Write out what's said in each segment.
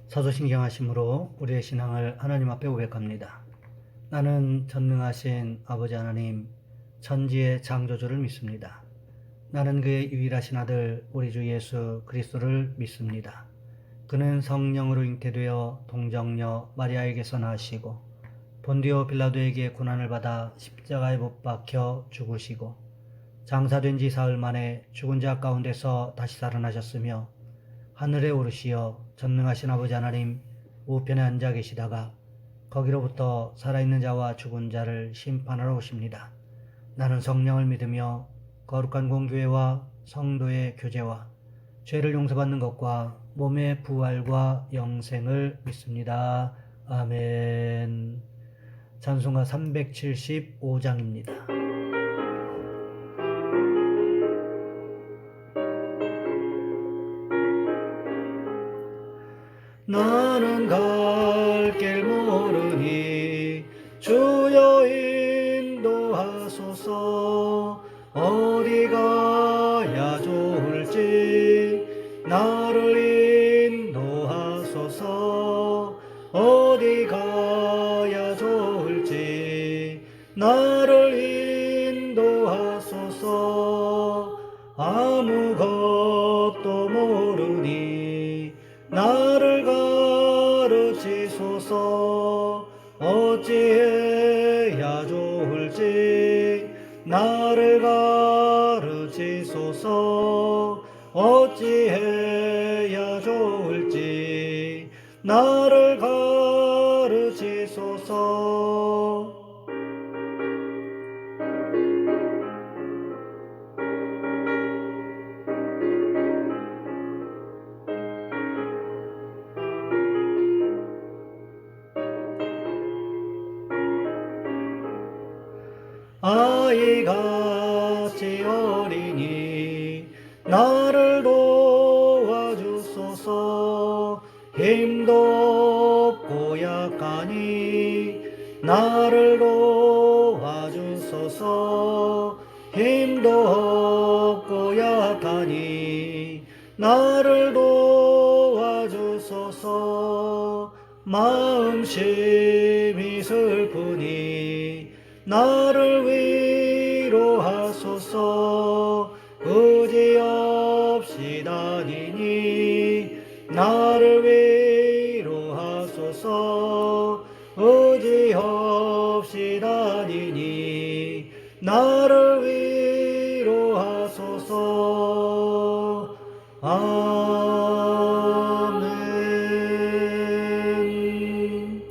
사도신경하심으로 우리의 신앙을 하나님 앞에 고백합니다. 나는 전능하신 아버지 하나님, 천지의 창조주를 믿습니다. 나는 그의 유일하신 아들 우리 주 예수 그리스도를 믿습니다. 그는 성령으로 잉태되어 동정녀 마리아에게서 나시고 본디오 빌라도에게 고난을 받아 십자가에 못 박혀 죽으시고 장사된 지 사흘 만에 죽은 자 가운데서 다시 살아나셨으며 하늘에 오르시어 전능하신 아버지 하나님 우편에 앉아 계시다가 거기로부터 살아있는 자와 죽은 자를 심판하러 오십니다. 나는 성령을 믿으며 거룩한 공교회와 성도의 교제와 죄를 용서받는 것과 몸의 부활과 영생을 믿습니다. 아멘. 찬송가 375장입니다. 나는 갈 길 모르니 주여 인도하소서. 어디 가야 좋을지 나를 인도하소서. 어디 가야 좋을지 나를 인도하소서. 아무것도 모르니 나를 가르치소서. 어찌해야 좋을지 나를 가르치소서. 어찌해야 좋을지 나를 가르치소서. 아이같이 어리니 나를 도와주소서. 힘도 없고 약하니 나를 도와주소서. 힘도 없고 약하니 나를 도와주소서. 마음심이 슬프니 나를 위로하소서. 의지없이 다니니 나를 위로하소서. 의지없이 다니니 나를 위로하소서. 아멘.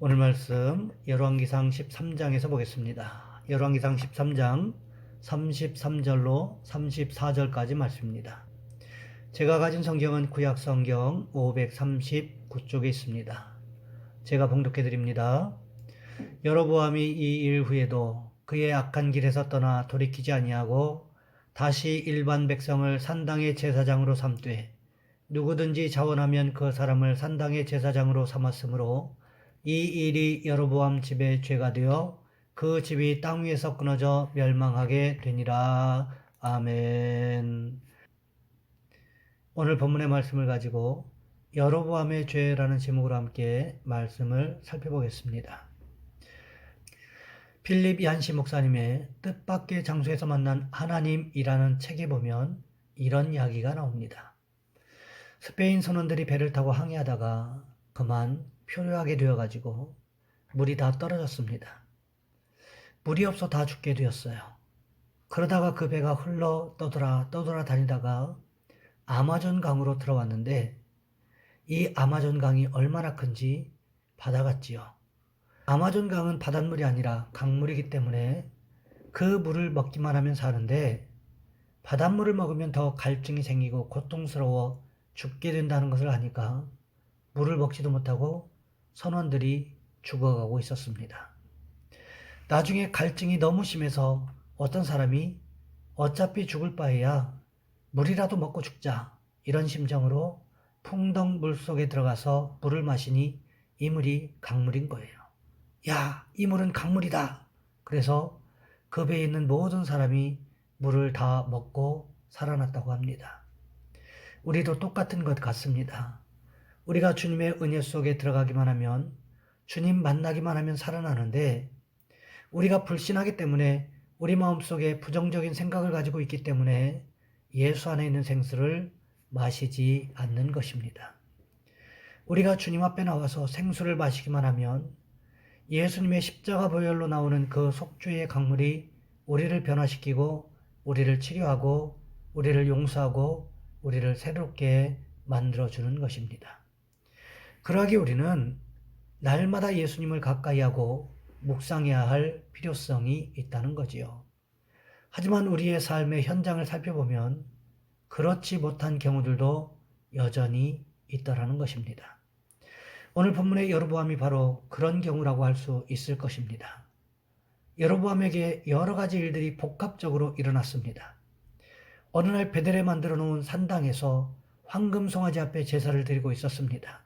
오늘 말씀 열왕기상 13장에서 보겠습니다. 열왕기상 13장 33절로 34절까지 말씀입니다. 제가 가진 성경은 구약 성경 539쪽에 있습니다. 제가 봉독해 드립니다. 여로보암이 이 일 후에도 그의 악한 길에서 떠나 돌이키지 아니하고 다시 일반 백성을 산당의 제사장으로 삼되 누구든지 자원하면 그 사람을 산당의 제사장으로 삼았으므로 이 일이 여로보암 집의 죄가 되어 그 집이 땅 위에서 끊어져 멸망하게 되니라. 아멘. 오늘 본문의 말씀을 가지고 여로보암의 죄라는 제목으로 함께 말씀을 살펴보겠습니다. 필립 얀시 목사님의 뜻밖의 장소에서 만난 하나님이라는 책에 보면 이런 이야기가 나옵니다. 스페인 선원들이 배를 타고 항해하다가 그만 표류하게 되어가지고 물이 다 떨어졌습니다. 물이 없어 다 죽게 되었어요. 그러다가 그 배가 흘러 떠돌아 다니다가 아마존 강으로 들어왔는데 이 아마존 강이 얼마나 큰지 바다 같지요. 아마존 강은 바닷물이 아니라 강물이기 때문에 그 물을 먹기만 하면 사는데 바닷물을 먹으면 더 갈증이 생기고 고통스러워 죽게 된다는 것을 아니까 물을 먹지도 못하고 선원들이 죽어가고 있었습니다. 나중에 갈증이 너무 심해서 어떤 사람이 어차피 죽을 바에야 물이라도 먹고 죽자 이런 심정으로 풍덩 물속에 들어가서 물을 마시니 이 물이 강물인 거예요. 야, 이 물은 강물이다. 그래서 그 배에 있는 모든 사람이 물을 다 먹고 살아났다고 합니다. 우리도 똑같은 것 같습니다. 우리가 주님의 은혜 속에 들어가기만 하면, 주님 만나기만 하면 살아나는데, 우리가 불신하기 때문에 우리 마음속에 부정적인 생각을 가지고 있기 때문에 예수 안에 있는 생수를 마시지 않는 것입니다. 우리가 주님 앞에 나와서 생수를 마시기만 하면 예수님의 십자가 보혈로 나오는 그 속주의 강물이 우리를 변화시키고 우리를 치료하고 우리를 용서하고 우리를 새롭게 만들어주는 것입니다. 그러하기 우리는 날마다 예수님을 가까이 하고 묵상해야 할 필요성이 있다는 거지요. 하지만 우리의 삶의 현장을 살펴보면 그렇지 못한 경우들도 여전히 있더라는 것입니다. 오늘 본문의 여로보암이 바로 그런 경우라고 할 수 있을 것입니다. 여로보암에게 여러 가지 일들이 복합적으로 일어났습니다. 어느 날 베델에 만들어 놓은 산당에서 황금 송아지 앞에 제사를 드리고 있었습니다.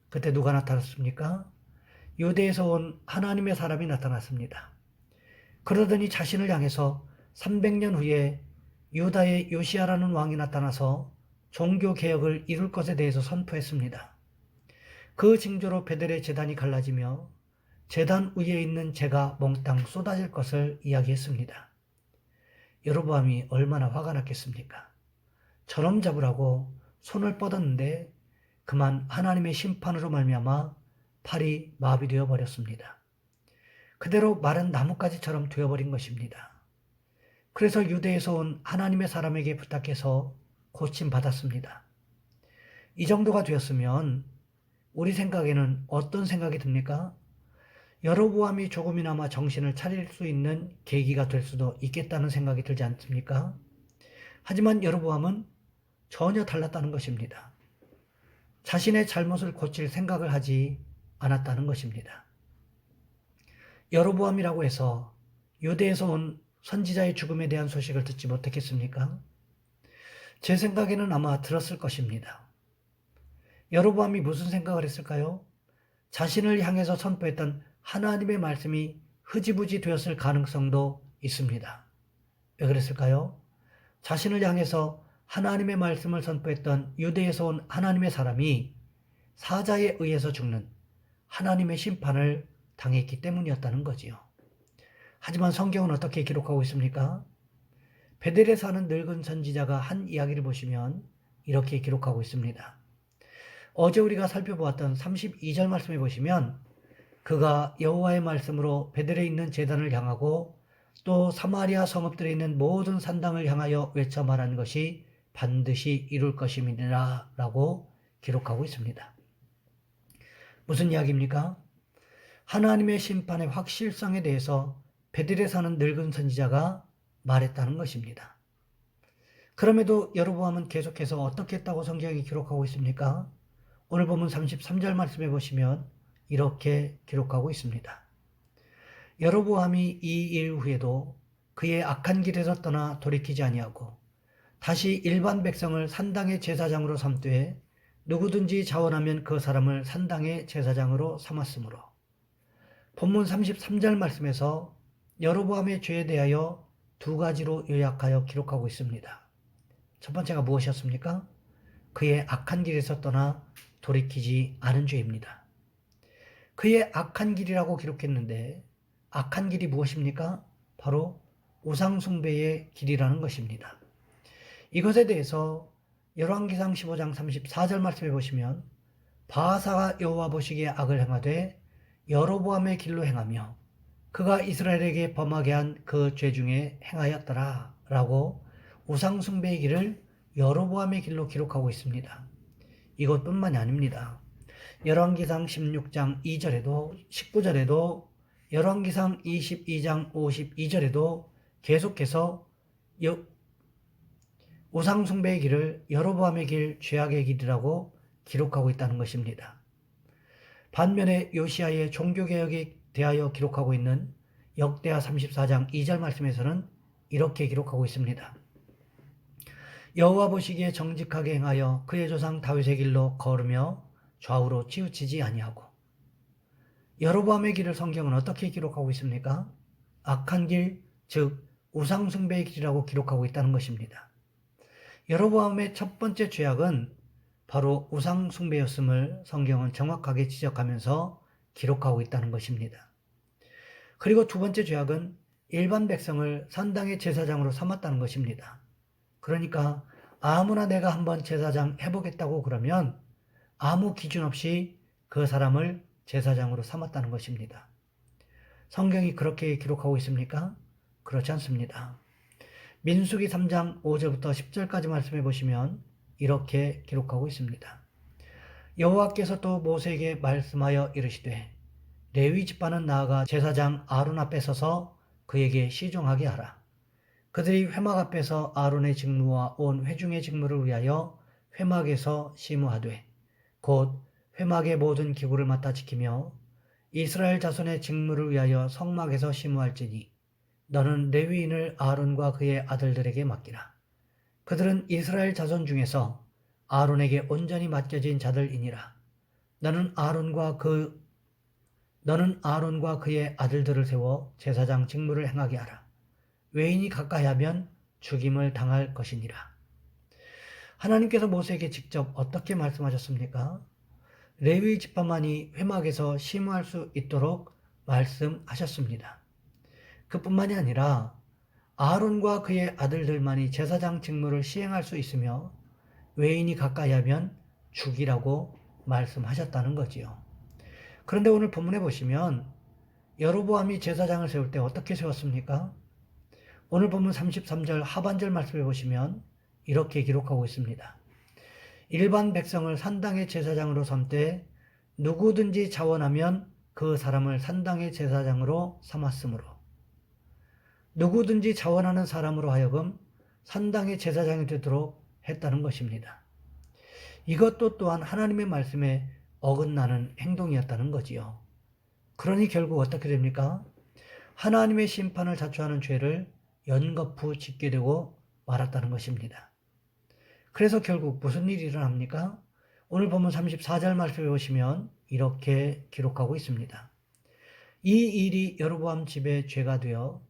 그때 누가 나타났습니까? 유대에서 온 하나님의 사람이 나타났습니다. 그러더니 자신을 향해서 300년 후에 유다의 요시야라는 왕이 나타나서 종교개혁을 이룰 것에 대해서 선포했습니다. 그 징조로 베델의 제단이 갈라지며 제단 위에 있는 재가 몽땅 쏟아질 것을 이야기했습니다. 여로보암이 얼마나 화가 났겠습니까? 저놈 잡으라고 손을 뻗었는데 그만 하나님의 심판으로 말미암아 팔이 마비되어 버렸습니다. 그대로 마른 나뭇가지처럼 되어버린 것입니다. 그래서 유대에서 온 하나님의 사람에게 부탁해서 고침받았습니다. 이 정도가 되었으면 우리 생각에는 어떤 생각이 듭니까? 여로보암이 조금이나마 정신을 차릴 수 있는 계기가 될 수도 있겠다는 생각이 들지 않습니까? 하지만 여로보암은 전혀 달랐다는 것입니다. 자신의 잘못을 고칠 생각을 하지 않았다는 것입니다. 여로보암이라고 해서 유대에서 온 선지자의 죽음에 대한 소식을 듣지 못했겠습니까? 제 생각에는 아마 들었을 것입니다. 여로보암이 무슨 생각을 했을까요? 자신을 향해서 선포했던 하나님의 말씀이 흐지부지 되었을 가능성도 있습니다. 왜 그랬을까요? 자신을 향해서 하나님의 말씀을 선포했던 유대에서 온 하나님의 사람이 사자에 의해서 죽는 하나님의 심판을 당했기 때문이었다는 거지요. 하지만 성경은 어떻게 기록하고 있습니까? 베델에 사는 늙은 선지자가 한 이야기를 보시면 이렇게 기록하고 있습니다. 어제 우리가 살펴보았던 32절 말씀에 보시면 그가 여호와의 말씀으로 베델에 있는 제단을 향하고 또 사마리아 성읍들에 있는 모든 산당을 향하여 외쳐 말한 것이 반드시 이룰 것임이니라 라고 기록하고 있습니다. 무슨 이야기입니까? 하나님의 심판의 확실성에 대해서 베델에 사는 늙은 선지자가 말했다는 것입니다. 그럼에도 여로보암은 계속해서 어떻게 했다고 성경이 기록하고 있습니까? 오늘 본문 33절 말씀에 보시면 이렇게 기록하고 있습니다. 여로보암이 이 일 후에도 그의 악한 길에서 떠나 돌이키지 아니하고 다시 일반 백성을 산당의 제사장으로 삼되 누구든지 자원하면 그 사람을 산당의 제사장으로 삼았으므로 본문 33절 말씀에서 여로보암의 죄에 대하여 두 가지로 요약하여 기록하고 있습니다. 첫 번째가 무엇이었습니까? 그의 악한 길에서 떠나 돌이키지 않은 죄입니다. 그의 악한 길이라고 기록했는데 악한 길이 무엇입니까? 바로 우상숭배의 길이라는 것입니다. 이것에 대해서 열왕기상 15장 34절 말씀해 보시면 바하사가 여호와 보시기에 악을 행하되 여로보암의 길로 행하며 그가 이스라엘에게 범하게 한 그 죄 중에 행하였더라 라고 우상숭배의 길을 여로보암의 길로 기록하고 있습니다. 이것뿐만이 아닙니다. 열왕기상 16장 2절에도 19절에도 열왕기상 22장 52절에도 계속해서 우상숭배의 길을 여로보암의 길, 죄악의 길이라고 기록하고 있다는 것입니다. 반면에 요시야의 종교개혁에 대하여 기록하고 있는 역대하 34장 2절 말씀에서는 이렇게 기록하고 있습니다. 여호와 보시기에 정직하게 행하여 그의 조상 다윗의 길로 걸으며 좌우로 치우치지 아니하고. 여로보암의 길을 성경은 어떻게 기록하고 있습니까? 악한 길, 즉 우상숭배의 길이라고 기록하고 있다는 것입니다. 여로보암의 첫 번째 죄악은 바로 우상 숭배였음을 성경은 정확하게 지적하면서 기록하고 있다는 것입니다. 그리고 두 번째 죄악은 일반 백성을 산당의 제사장으로 삼았다는 것입니다. 그러니까 아무나 내가 한번 제사장 해보겠다고 그러면 아무 기준 없이 그 사람을 제사장으로 삼았다는 것입니다. 성경이 그렇게 기록하고 있습니까? 그렇지 않습니다. 민수기 3장 5절부터 10절까지 말씀해 보시면 이렇게 기록하고 있습니다. 여호와께서 또 모세에게 말씀하여 이르시되 레위 지파는 나아가 제사장 아론 앞에 서서 그에게 시종하게 하라. 그들이 회막 앞에서 아론의 직무와 온 회중의 직무를 위하여 회막에서 시무하되 곧 회막의 모든 기구를 맡아 지키며 이스라엘 자손의 직무를 위하여 성막에서 시무할지니 너는 레위인을 아론과 그의 아들들에게 맡기라. 그들은 이스라엘 자손 중에서 아론에게 온전히 맡겨진 자들이니라. 너는 아론과 그의 아들들을 세워 제사장 직무를 행하게 하라. 외인이 가까이 하면 죽임을 당할 것이니라. 하나님께서 모세에게 직접 어떻게 말씀하셨습니까? 레위 지파만이 회막에서 시무할 수 있도록 말씀하셨습니다. 그뿐만이 아니라 아론과 그의 아들들만이 제사장 직무를 시행할 수 있으며 외인이 가까이 하면 죽이라고 말씀하셨다는 거지요. 그런데 오늘 본문에 보시면 여로보암이 제사장을 세울 때 어떻게 세웠습니까? 오늘 본문 33절 하반절 말씀해 보시면 이렇게 기록하고 있습니다. 일반 백성을 산당의 제사장으로 삼되 누구든지 자원하면 그 사람을 산당의 제사장으로 삼았으므로 누구든지 자원하는 사람으로 하여금 산당의 제사장이 되도록 했다는 것입니다. 이것도 또한 하나님의 말씀에 어긋나는 행동이었다는 거지요. 그러니 결국 어떻게 됩니까? 하나님의 심판을 자초하는 죄를 연거푸 짓게 되고 말았다는 것입니다. 그래서 결국 무슨 일이 일어납니까? 오늘 본문 34절 말씀해 보시면 이렇게 기록하고 있습니다. 이 일이 여로보암 집의 죄가 되어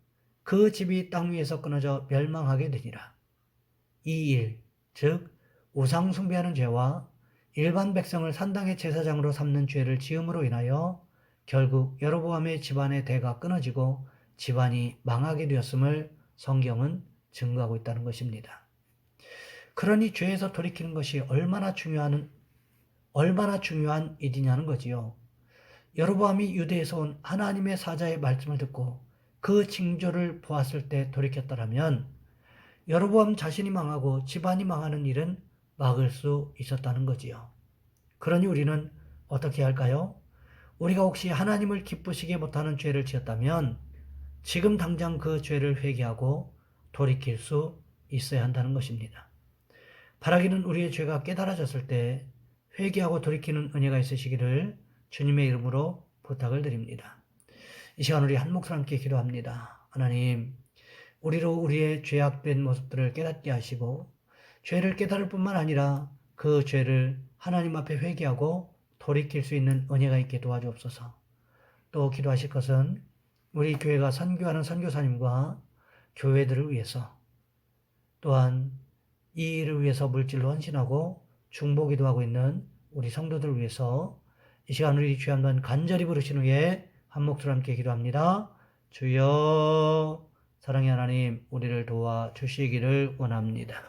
그 집이 땅 위에서 끊어져 멸망하게 되니라. 이 일, 즉 우상 숭배하는 죄와 일반 백성을 산당의 제사장으로 삼는 죄를 지음으로 인하여 결국 여로보암의 집안의 대가 끊어지고 집안이 망하게 되었음을 성경은 증거하고 있다는 것입니다. 그러니 죄에서 돌이키는 것이 얼마나 중요한 일이냐는 거지요. 여로보암이 유대에서 온 하나님의 사자의 말씀을 듣고 그 징조를 보았을 때 돌이켰더라면 여로보암 자신이 망하고 집안이 망하는 일은 막을 수 있었다는 거지요. 그러니 우리는 어떻게 할까요? 우리가 혹시 하나님을 기쁘시게 못하는 죄를 지었다면 지금 당장 그 죄를 회개하고 돌이킬 수 있어야 한다는 것입니다. 바라기는 우리의 죄가 깨달아졌을 때 회개하고 돌이키는 은혜가 있으시기를 주님의 이름으로 부탁을 드립니다. 이 시간 우리 한 목소리 함께 기도합니다. 하나님, 우리로 우리의 죄악된 모습들을 깨닫게 하시고 죄를 깨달을 뿐만 아니라 그 죄를 하나님 앞에 회개하고 돌이킬 수 있는 은혜가 있게 도와주옵소서. 또 기도하실 것은 우리 교회가 선교하는 선교사님과 교회들을 위해서 또한 이 일을 위해서 물질로 헌신하고 중보기도 하고 있는 우리 성도들을 위해서 이 시간 우리 주여 한번 간절히 부르신 후에 한 목소리 함께 기도합니다. 주여, 사랑의 하나님, 우리를 도와주시기를 원합니다.